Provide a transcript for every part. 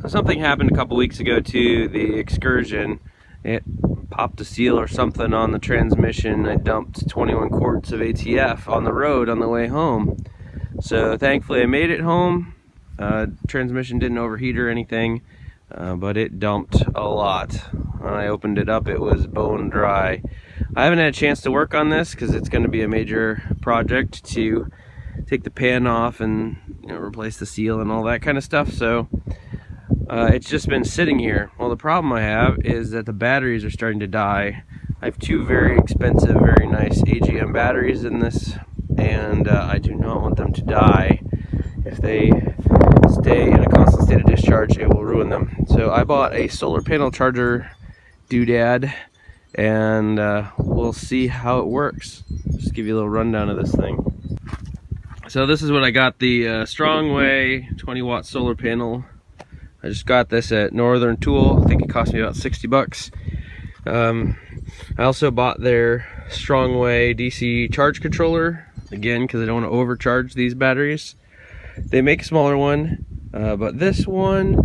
Something happened a couple weeks ago to the Excursion. It popped a seal or something on the transmission. I dumped 21 quarts of ATF on the road on the way home. So thankfully I made it home. Transmission didn't overheat or anything, but it dumped a lot. When I opened it up, it was bone dry. I haven't had a chance to work on this because it's going to be a major project to take the pan off and replace the seal and all that kind of stuff. So it's just been sitting here. Well, the problem I have is that the batteries are starting to die. I have two very expensive, very nice AGM batteries in this, and I do not want them to die. If they stay in a constant state of discharge, it will ruin them. So I bought a solar panel charger doodad, and we'll see how it works. Just give you a little rundown of this thing. So this is what I got, the Strongway 20-watt solar panel. I just got this at Northern Tool. I think it cost me about 60 bucks. I also bought their Strongway DC charge controller, again, because I don't want to overcharge these batteries. They make a smaller one, but this one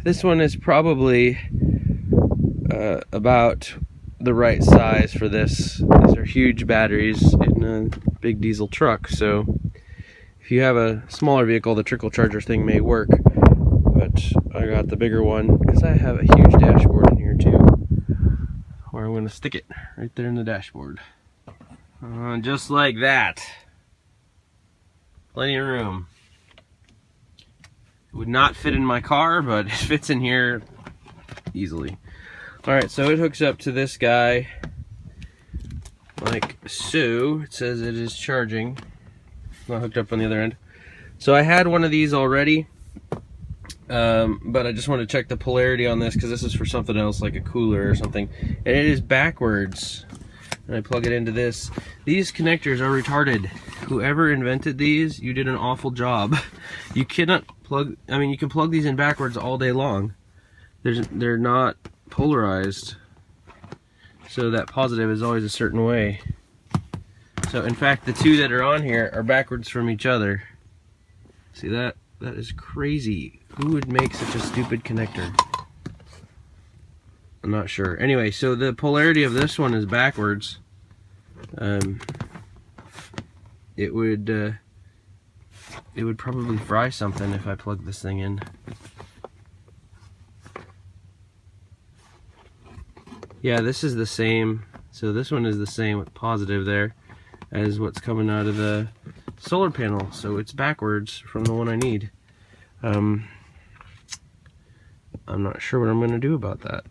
is probably about the right size for this. These are huge batteries in a big diesel truck, so if you have a smaller vehicle, the trickle charger thing may work, but I got the bigger one because I have a huge dashboard in here too, where I'm going to stick it right there in the dashboard. Just like that. Plenty of room. It would not fit in my car, but it fits in here easily. Alright, so it hooks up to this guy like so. It says it is charging. Not hooked up on the other end. So I had one of these already, but I just want to check the polarity on this because this is for something else, like a cooler or something, and it is backwards. And I plug it into this. These connectors are retarded. Whoever invented these, you did an awful job. You cannot plug, I mean, you can plug these in backwards all day long. They're not polarized, so that positive is always a certain way. So in fact, the two that are on here are backwards from each other. See that? That is crazy. Who would make such a stupid connector? I'm not sure. Anyway, so the polarity of this one is backwards. It would probably fry something if I plug this thing in. Yeah, this is the same. So this one is the same with positive there as what's coming out of the solar panel, so it's backwards from the one I need. I'm not sure what I'm going to do about that.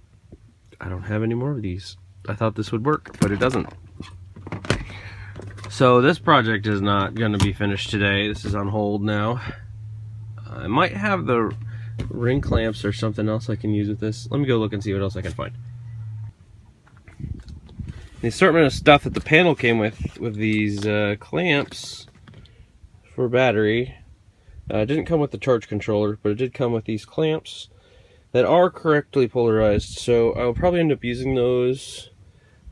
I don't have any more of these. I thought this would work, but it doesn't. So this project is not going to be finished today. This is on hold now. I might have the ring clamps or something else I can use with this. Let me go look and see what else I can find. The assortment of stuff that the panel came with these clamps for battery. It didn't come with the charge controller, but it did come with these clamps that are correctly polarized. So I'll probably end up using those,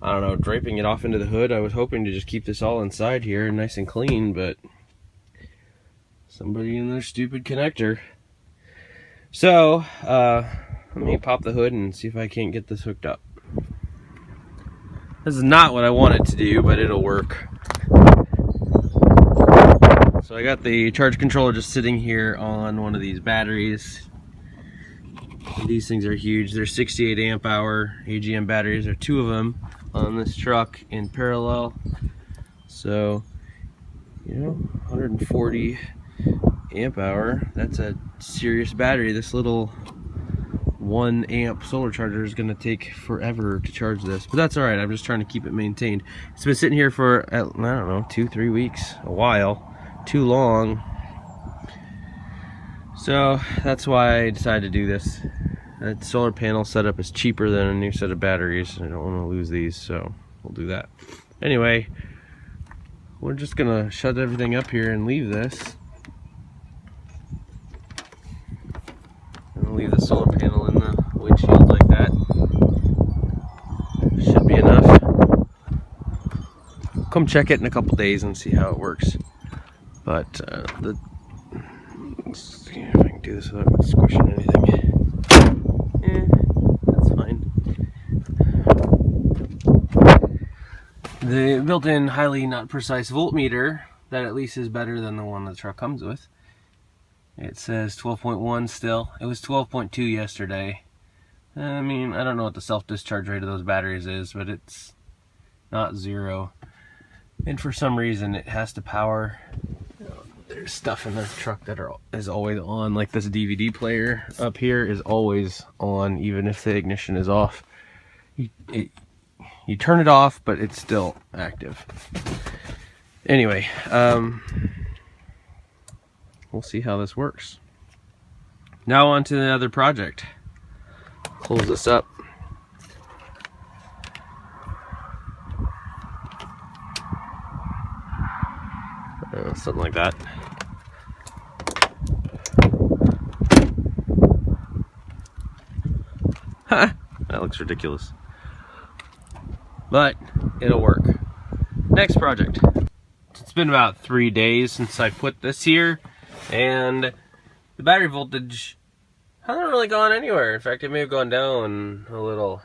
I don't know, draping it off into the hood. I was hoping to just keep this all inside here nice and clean, but somebody in their stupid connector. So let me pop the hood and see if I can't get this hooked up. This is not what I want it to do, but it'll work. So I got the charge controller just sitting here on one of these batteries. These things are huge. They're 68 amp hour AGM batteries. There are two of them on this truck in parallel. So, 140 amp hour. That's a serious battery. This little 1 amp solar charger is going to take forever to charge this, but that's all right. I'm just trying to keep it maintained. It's been sitting here for, I don't know, 2-3 weeks, a while, too long. So that's why I decided to do this. That solar panel setup is cheaper than a new set of batteries. I don't want to lose these, so we'll do that. Anyway, we're just gonna shut everything up here and leave this. Leave the solar panel in the windshield like that. Should be enough. Come check it in a couple days and see how it works. But let's see if I can do this without squishing anything. That's fine. The built-in highly not precise voltmeter, that at least is better than the one the truck comes with. It says 12.1 still. It was 12.2 yesterday. I mean, I don't know what the self-discharge rate of those batteries is, but it's not 0. And for some reason it has to power. There's stuff in the truck that is always on, like this DVD player up here is always on even if the ignition is off. You turn it off, but it's still active. Anyway, we'll see how this works. Now on to the other project. Close this up. Something like that. Ha! That looks ridiculous. But it'll work. Next project. It's been about 3 days since I put this here, and the battery voltage hasn't really gone anywhere. In fact, it may have gone down a little.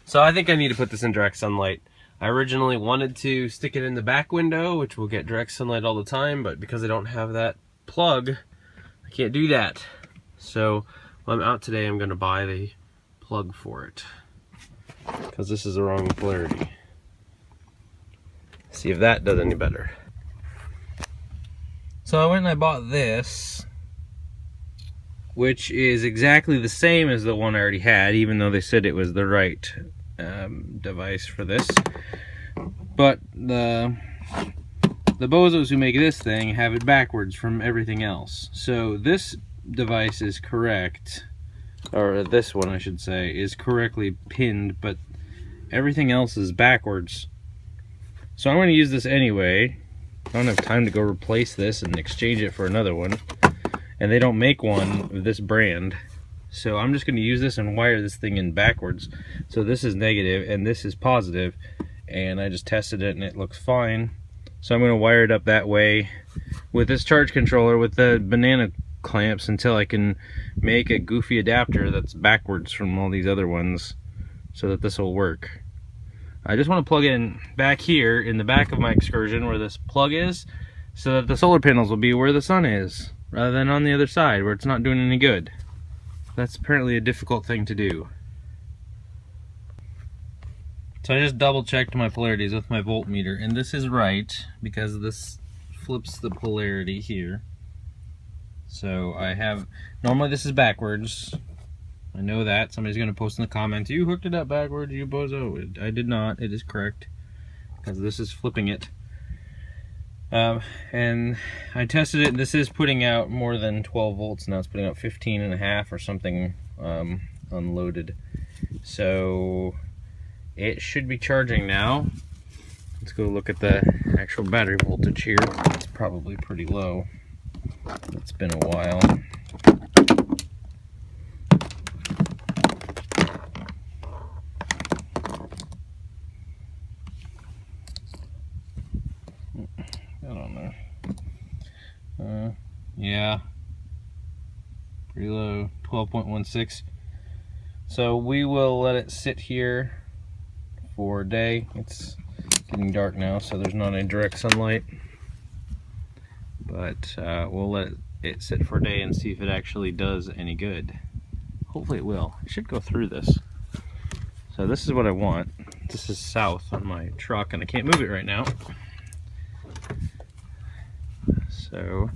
So I think I need to put this in direct sunlight. I originally wanted to stick it in the back window, which will get direct sunlight all the time, but because I don't have that plug, I can't do that. So when I'm out today, I'm going to buy the plug for it, because this is the wrong polarity. See if that does any better. So I went and I bought this, which is exactly the same as the one I already had, even though they said it was the right device for this. But the bozos who make this thing have it backwards from everything else. So this device is correct, or this one I should say, is correctly pinned, but everything else is backwards. So I'm going to use this anyway. I don't have time to go replace this and exchange it for another one. And they don't make one of this brand. So I'm just going to use this and wire this thing in backwards. So this is negative and this is positive. And I just tested it and it looks fine. So I'm going to wire it up that way with this charge controller with the banana clamps until I can make a goofy adapter that's backwards from all these other ones so that this will work. I just want to plug in back here in the back of my Excursion where this plug is, so that the solar panels will be where the sun is rather than on the other side where it's not doing any good. That's apparently a difficult thing to do. So I just double checked my polarities with my voltmeter, and this is right because this flips the polarity here. So I have, normally this is backwards. I know that. Somebody's going to post in the comments, you hooked it up backwards, you bozo. I did not. It is correct because this is flipping it. And I tested it. This is putting out more than 12 volts now. It's putting out 15.5 or something unloaded. So it should be charging now. Let's go look at the actual battery voltage here. It's probably pretty low. It's been a while. I don't know. Yeah, pretty low, 12.16. So we will let it sit here for a day. It's getting dark now, so there's not any direct sunlight. But we'll let it sit for a day and see if it actually does any good. Hopefully it will. It should go through this. So this is what I want. This is south on my truck, and I can't move it right now. So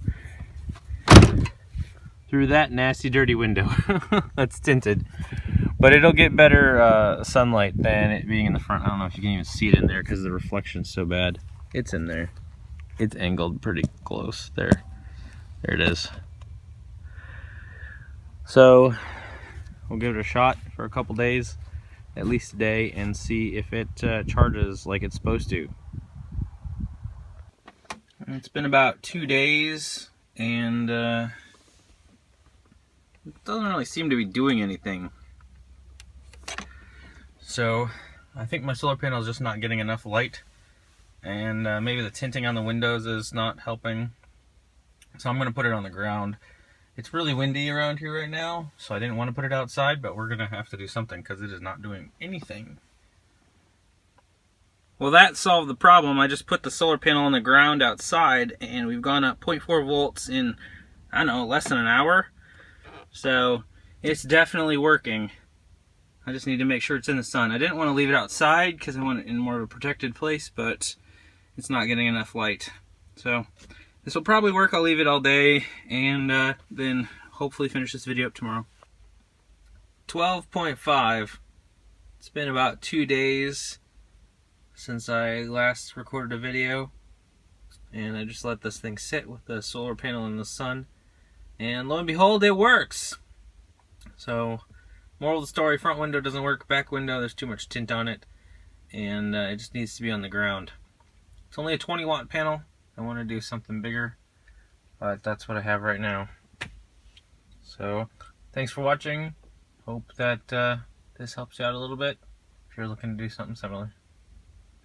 through that nasty dirty window that's tinted, but it'll get better sunlight than it being in the front. I don't know if you can even see it in there because the reflection's so bad. It's in there. It's angled pretty close there. There it is. So we'll give it a shot for a couple days, at least a day, and see if it charges like it's supposed to. It's been about 2 days, and it doesn't really seem to be doing anything. So I think my solar panel is just not getting enough light, and maybe the tinting on the windows is not helping. So I'm going to put it on the ground It's really windy around here right now, so I didn't want to put it outside, but we're gonna have to do something because it is not doing anything. Well, that solved the problem. I just put the solar panel on the ground outside, and we've gone up 0.4 volts in, I don't know, less than an hour. So it's definitely working. I just need to make sure it's in the sun. I didn't want to leave it outside because I want it in more of a protected place, but it's not getting enough light. So this will probably work. I'll leave it all day, and then hopefully finish this video up tomorrow. 12.5. It's been about 2 days since I last recorded a video, and I just let this thing sit with the solar panel in the sun, and lo and behold, it works. So moral of the story, front window doesn't work, back window there's too much tint on it, and it just needs to be on the ground. It's only a 20 watt panel. I want to do something bigger, but that's what I have right now. So thanks for watching. Hope that this helps you out a little bit if you're looking to do something similar.